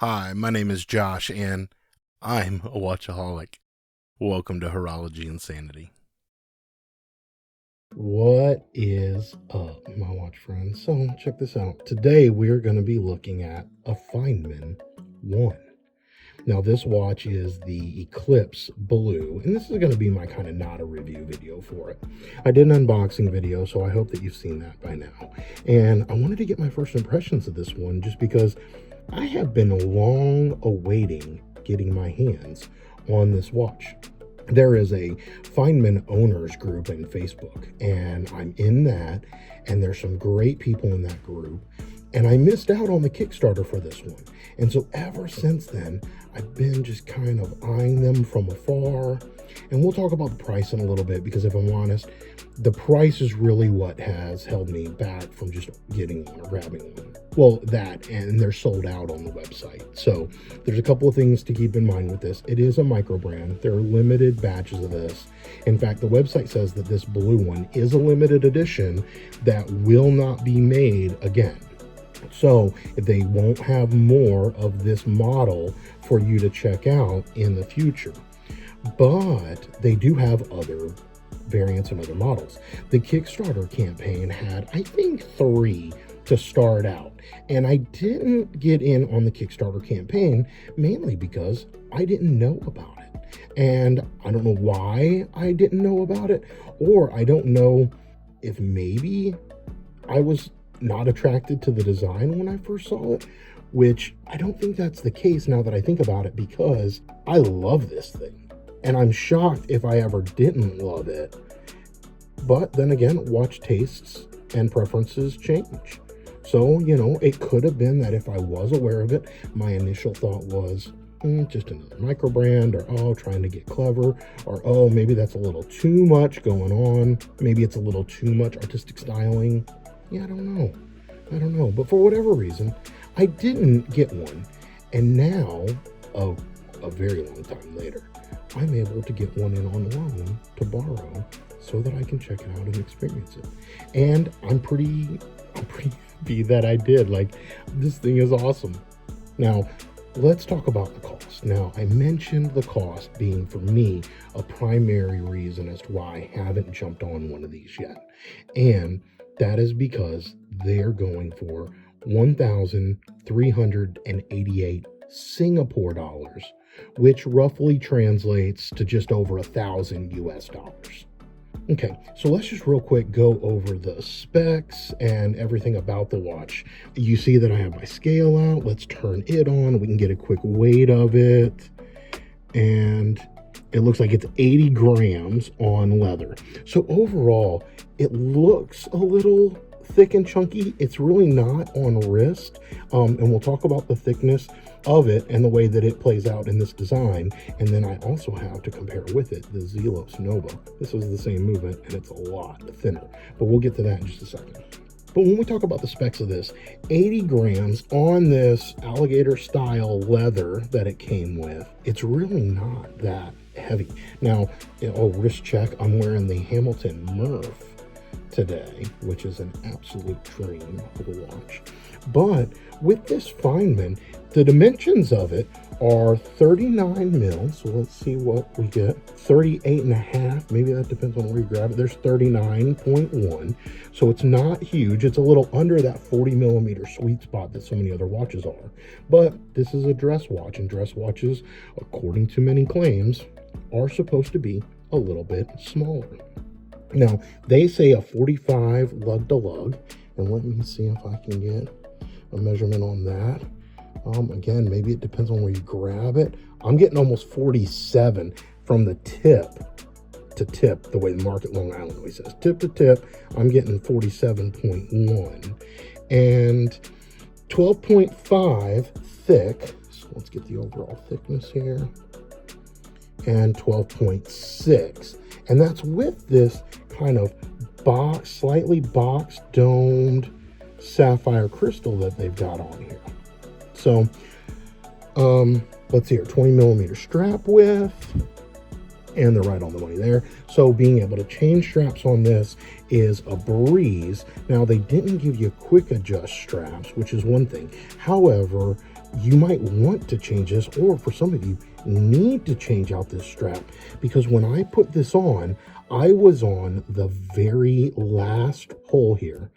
Hi, my name is Josh, and I'm a watchaholic. Welcome to Horology Insanity. What is up, my watch friends? So, check this out. Today, we're going to be looking at a Feynman One. Now, this watch is the Eclipse Blue, and this is going to be my kind of not-a-review video for it. I did an unboxing video, so I hope that you've seen that by now. And I wanted to get my first impressions of this one just because I have been long awaiting getting my hands on this watch. There is a Feynman owners group in Facebook, and I'm in that, and there's some great people in that group, and I missed out on the Kickstarter for this one. And so ever since then, I've been just kind of eyeing them from afar. And we'll talk about the price in a little bit, because if I'm honest, the price is really what has held me back from just getting one or grabbing one. Well, that, and they're sold out on the website. So there's a couple of things to keep in mind with this. It is a micro brand. There are limited batches of this. In fact, the website says that this blue one is a limited edition that will not be made again. So they won't have more of this model for you to check out in the future. But they do have other variants and other models. The Kickstarter campaign had, I think, 3 to start out. And I didn't get in on the Kickstarter campaign mainly because I didn't know about it. And I don't know why I didn't know about it, or I don't know if maybe I was not attracted to the design when I first saw it, which I don't think that's the case now that I think about it, because I love this thing. And I'm shocked if I ever didn't love it. But then again, watch tastes and preferences change. So, you know, it could have been that if I was aware of it, my initial thought was, just another micro brand, or, oh, trying to get clever, or, oh, maybe that's a little too much going on. Maybe it's a little too much artistic styling. Yeah, I don't know. But for whatever reason, I didn't get one. And now, a very long time later, I'm able to get one in on loan to borrow so that I can check it out and experience it. And I'm pretty happy that I did. Like, this thing is awesome. Now, let's talk about the cost. Now, I mentioned the cost being, for me, a primary reason as to why I haven't jumped on one of these yet. And that is because they're going for 1,388 Singapore dollars, which roughly translates to just over $1,000 US. Okay, so let's just real quick go over the specs and everything about the watch. You see that I have my scale out. Let's turn it on. We can get a quick weight of it. And it looks like it's 80 grams on leather. So overall, it looks a little thick and chunky. It's really not on wrist. And we'll talk about the thickness of it and the way that it plays out in this design. And then I also have to compare with it the Zelos Nova. This is the same movement, and it's a lot thinner. But we'll get to that in just a second. But when we talk about the specs of this, 80 grams on this alligator style leather that it came with, it's really not that heavy. Now, wrist check, I'm wearing the Hamilton Murph today, which is an absolute dream of a watch. But with this Feynman, the dimensions of it are 39 mil. So let's see what we get. 38.5. Maybe that depends on where you grab it. There's 39.1. So it's not huge. It's a little under that 40 millimeter sweet spot that so many other watches are. But this is a dress watch, and dress watches, according to many claims, are supposed to be a little bit smaller. Now, they say a 45 Lug-to-Lug, and let me see if I can get a measurement on that. Again, maybe it depends on where you grab it. I'm getting almost 47 from the tip to tip, the way the Market Long Island always says. Tip to tip, I'm getting 47.1. And 12.5 thick. So let's get the overall thickness here. And 12.6. And that's with this kind of slightly box domed sapphire crystal that they've got on here. So let's see here, 20 millimeter strap width, and they're right on the money there. So being able to change straps on this is a breeze. Now, they didn't give you quick adjust straps, which is one thing. However, you might want to change this, or for some of you, need to change out this strap, because when I put this on, I was on the very last hole here,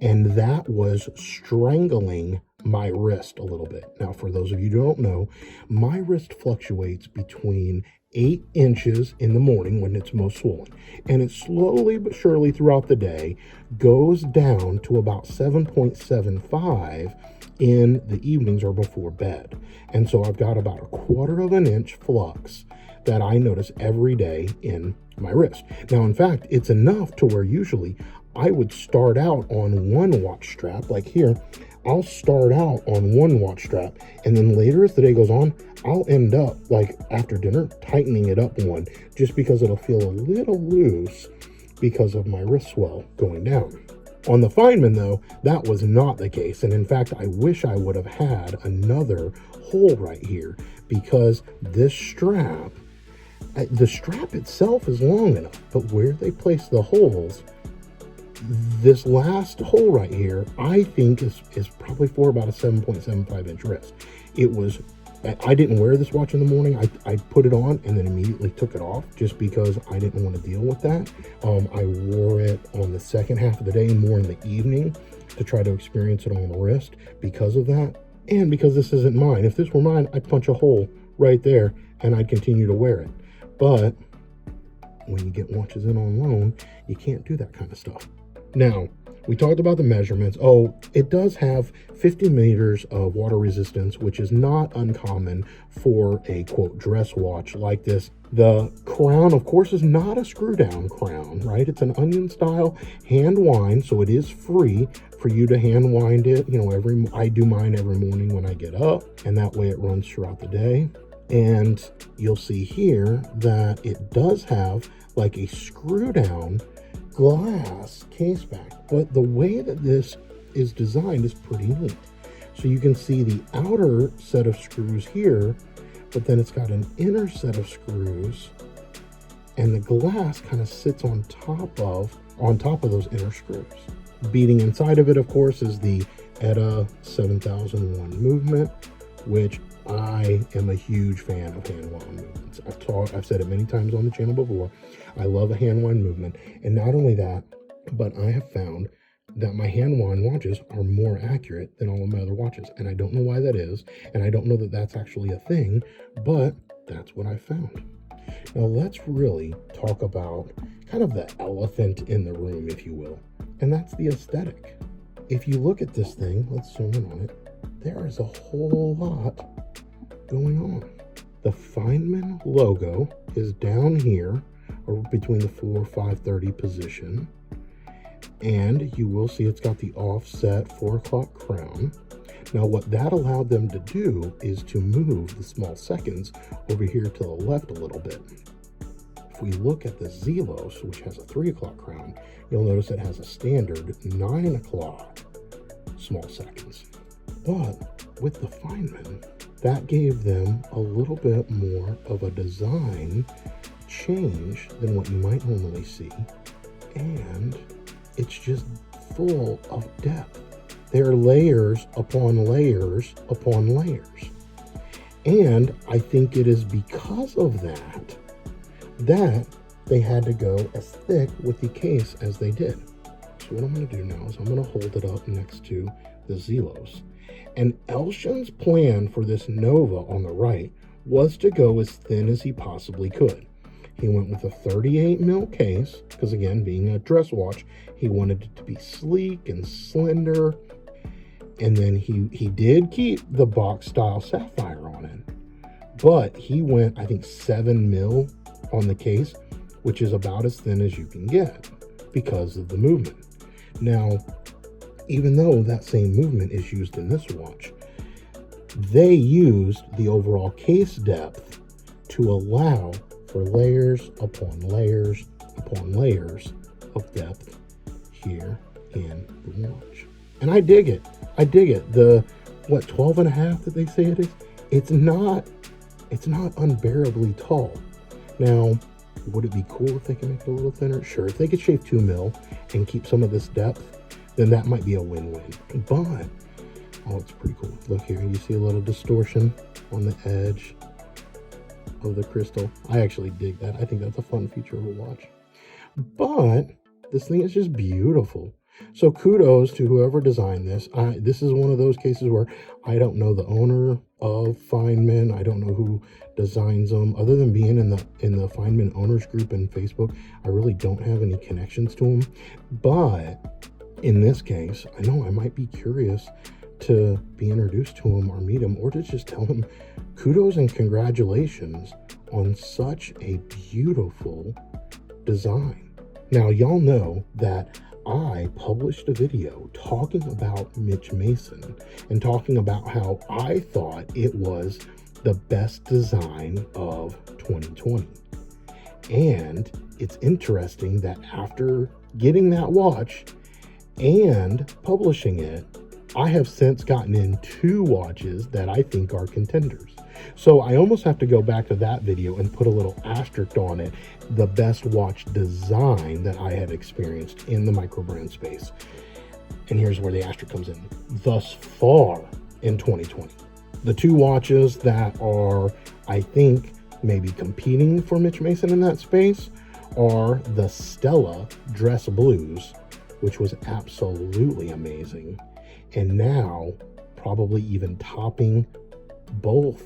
and that was strangling my wrist a little bit. Now, for those of you who don't know, my wrist fluctuates between 8 inches in the morning when it's most swollen, and it slowly but surely throughout the day goes down to about 7.75 in the evenings or before bed. And so I've got about 1/4 of an inch flux that I notice every day in my wrist. Now, in fact, it's enough to where usually I would start out on one watch strap. Like here, I'll start out on one watch strap, and then later as the day goes on, I'll end up, like after dinner, tightening it up one, just because it'll feel a little loose because of my wrist swell going down. On the Feynman, though, that was not the case. And in fact, I wish I would have had another hole right here, because this strap, the strap itself is long enough, but where they place the holes, this last hole right here, I think is probably for about a 7.75 inch wrist. I didn't wear this watch in the morning. I put it on and then immediately took it off, just because I didn't want to deal with that. I wore it on the second half of the day, more in the evening, to try to experience it on the wrist because of that. And because this isn't mine. If this were mine, I'd punch a hole right there and I'd continue to wear it. But when you get watches in on loan, you can't do that kind of stuff. Now, we talked about the measurements. Oh, it does have 50 meters of water resistance, which is not uncommon for a, quote, dress watch like this. The crown, of course, is not a screw down crown, right? It's an onion style hand wind, so it is free for you to hand wind it. You know, I do mine every morning when I get up, and that way it runs throughout the day. And you'll see here that it does have like a screw down glass case back, but the way that this is designed is pretty neat. So you can see the outer set of screws here, but then it's got an inner set of screws, and the glass kind of sits on top of those inner screws. Beating inside of it, of course, is the ETA 7001 movement, which I am a huge fan of hand wind movements. I've said it many times on the channel before. I love a hand wind movement. And not only that, but I have found that my hand wind watches are more accurate than all of my other watches. And I don't know why that is. And I don't know that that's actually a thing, but that's what I found. Now let's really talk about kind of the elephant in the room, if you will. And that's the aesthetic. If you look at this thing, let's zoom in on it. There is a whole lot going on. The Feynman logo is down here, or between the 4-530 position, and you will see it's got the offset 4 o'clock crown. Now what that allowed them to do is to move the small seconds over here to the left a little bit. If we look at the Zelos, which has a 3 o'clock crown, you'll notice it has a standard 9 o'clock small seconds. But with the Feynman, that gave them a little bit more of a design change than what you might normally see. And it's just full of depth. There are layers upon layers upon layers. And I think it is because of that they had to go as thick with the case as they did. So what I'm going to do now is I'm going to hold it up next to the Zelos. And Elshin's plan for this Nova on the right was to go as thin as he possibly could. He went with a 38 mil case, because again, being a dress watch, he wanted it to be sleek and slender. And then he did keep the box style sapphire on it, but he went, I think, 7 mil on the case, which is about as thin as you can get because of the movement. Now, even though that same movement is used in this watch, they used the overall case depth to allow for layers upon layers upon layers of depth here in the watch. And I dig it. I dig it. The, 12 and a half that they say it is? It's not unbearably tall. Now, would it be cool if they can make it a little thinner? Sure. If they could shave 2 mil and keep some of this depth, then that might be a win-win. But Oh, it's pretty cool. Look here, you see a little distortion on the edge of the crystal. I actually dig that. I think that's a fun feature of a watch. But this thing is just beautiful. So kudos to whoever designed this. This is one of those cases where I don't know the owner of Feynman. I don't know who designs them. Other than being in the Feynman owners group in Facebook, I really don't have any connections to them. But in this case, I know I might be curious to be introduced to him or meet him, or to just tell him kudos and congratulations on such a beautiful design. Now, y'all know that I published a video talking about Mitch Mason and talking about how I thought it was the best design of 2020. And it's interesting that after getting that watch and publishing it, I have since gotten in 2 watches that I think are contenders. So I almost have to go back to that video and put a little asterisk on it, the best watch design that I had experienced in the microbrand space. And here's where the asterisk comes in. Thus far in 2020, the 2 watches that are, I think, maybe competing for Mitch Mason in that space are the Stella Dress Blues, which was absolutely amazing. And now, probably even topping both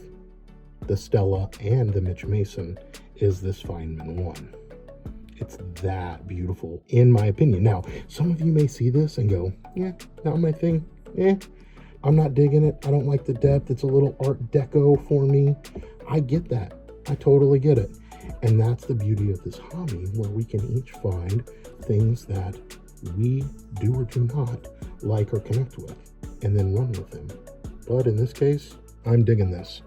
the Stella and the Mitch Mason, is this Feynman One. It's that beautiful, in my opinion. Now, some of you may see this and go, yeah, not my thing. I'm not digging it. I don't like the depth. It's a little Art Deco for me. I get that. I totally get it. And that's the beauty of this hobby, where we can each find things that we do or do not like or connect with, and then run with them. But in this case, I'm digging this.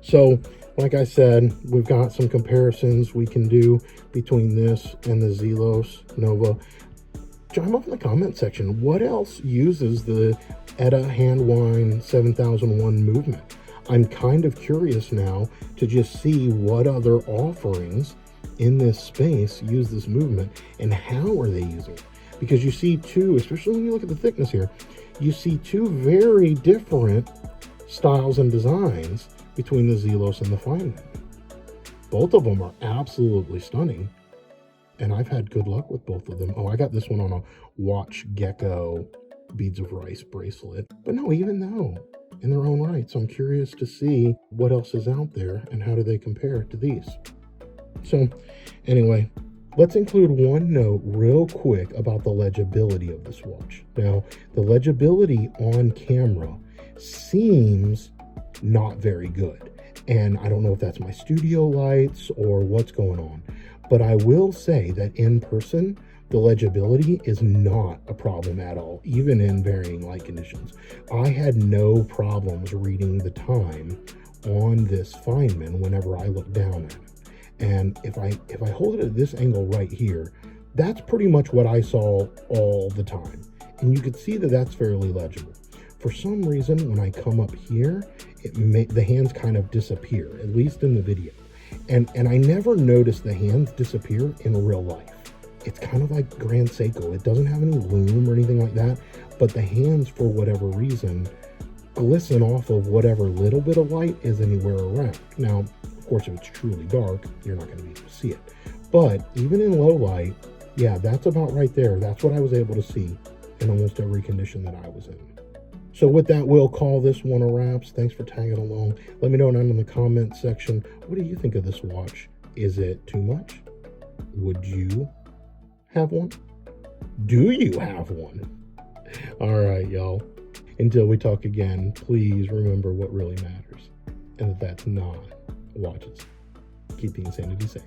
So, like I said, we've got some comparisons we can do between this and the Zelos Nova. Chime up in the comment section. What else uses the ETA Handwind 7001 movement? I'm kind of curious now to just see what other offerings in this space use this movement, and how are they using it? Because you see 2, especially when you look at the thickness here, you see 2 very different styles and designs between the Zelos and the Feynman. Both of them are absolutely stunning, and I've had good luck with both of them. Oh, I got this one on a Watch Gecko Beads of Rice bracelet. But no, even though in their own right, so I'm curious to see what else is out there and how do they compare to these. So anyway, let's include one note real quick about the legibility of this watch. Now, the legibility on camera seems not very good, and I don't know if that's my studio lights or what's going on, but I will say that in person, the legibility is not a problem at all, even in varying light conditions. I had no problems reading the time on this Feynman whenever I look down at it. And if I hold it at this angle right here, that's pretty much what I saw all the time. And you could see that that's fairly legible. For some reason, when I come up here, the hands kind of disappear, at least in the video. And I never noticed the hands disappear in real life. It's kind of like Grand Seiko. It doesn't have any lume or anything like that, but the hands, for whatever reason, glisten off of whatever little bit of light is anywhere around. Now, of course, if it's truly dark, you're not going to be able to see it. But even in low light, yeah, that's about right there. That's what I was able to see in almost every condition that I was in. So with that, we'll call this one a wraps. Thanks for tagging along. Let me know down in the comment section, what do you think of this watch? Is it too much? Would you have one? Do you have one? All right, y'all. Until we talk again, please remember what really matters, and that's not watches. Keep the insanity sane.